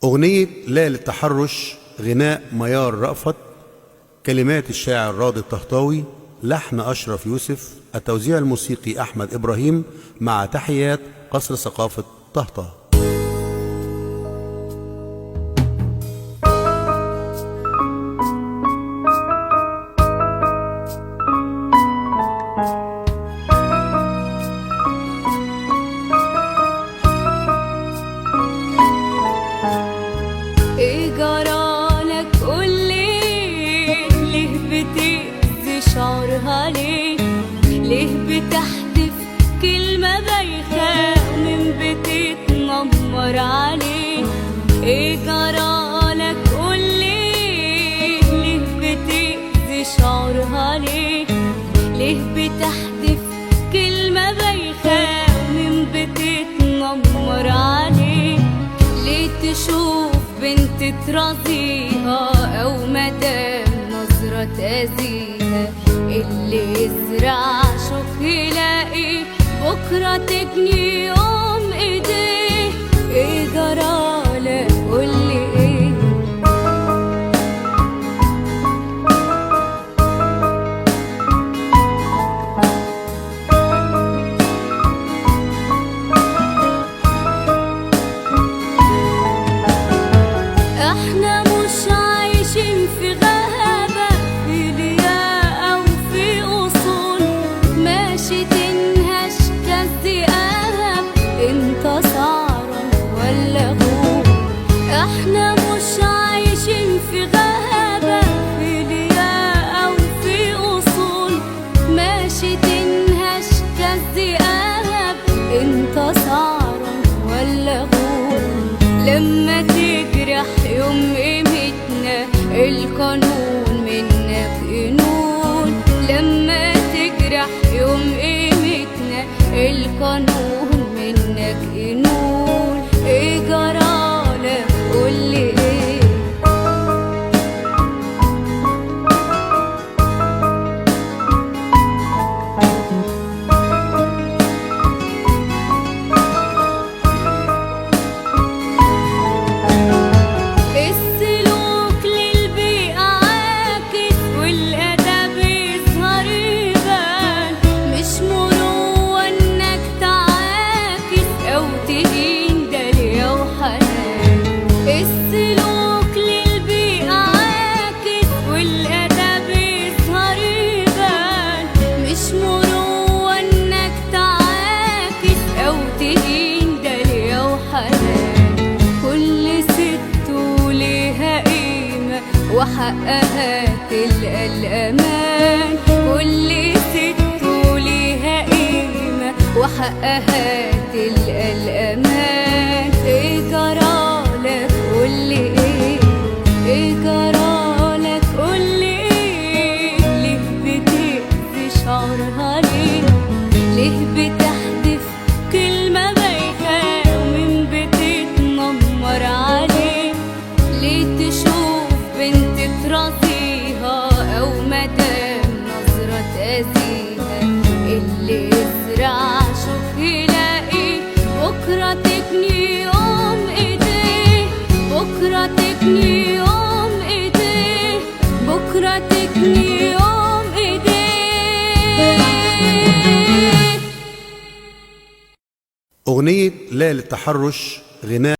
أغنية لا للتحرش، غناء ميار رأفت، كلمات الشاعر راضي الطهطاوي، لحن أشرف يوسف، التوزيع الموسيقي أحمد إبراهيم، مع تحيات قصر ثقافة طهطا. ايه جرالك قولي، ليه بتأذي شعورها ليه بتحدف كلمة بايخة ومن بتتنمر عليه؟ ايه جرالك قولي، ليه بتأذي شعورها ليه بتحدف كلمة بايخة ومن بتتنمر عليه؟ ليه تشوف بنت ترازيها أو مدام نظرة تأذيها؟ اللي يزرع شوك يلاقي بكرة تجني يوم ايديه. ايه جرالك قولي ايه؟ احنا مش عايشين في غابة، في لياقة او في اصول، ماشي تنهش كالذئاب، انت صعرا ولا غول؟ احنا مش عايشين في غابة، في لياقة او في اصول، ماشي تنهش كالذئاب، انت صعرا ولا غول؟ لما تجرح يوم قيمتنا القانون منك ينول، لما تجرح يوم قيمتنا القانون منك ينول. ايه جرالك قولي ايه؟ السلوك للبيئة عاكس والأدب يظهر يبان، مش مروة انك تعاكس او تهين دليا وحنان. كل ست وليها قيمة وحقها تلقى الأمان، كل ست وليها قيمة وحقها تلقى الأمان. ايه جرالك قولي ايه؟ ايه جرالك قولي ايه؟ ليه بتأذي شعورها ليه بتحدف كلمة بايخة ومن بتتنمر عليه؟ ليه تشوف بنت ترازيها أو مدام نظرة تأذيها؟ اللي يزرع شوك يلاقي بكرة تجني يوم ايديه، بكرة تجني يوم ايديه، بكرة تجني يوم ايديه. أغنية لا للتحرش، غناء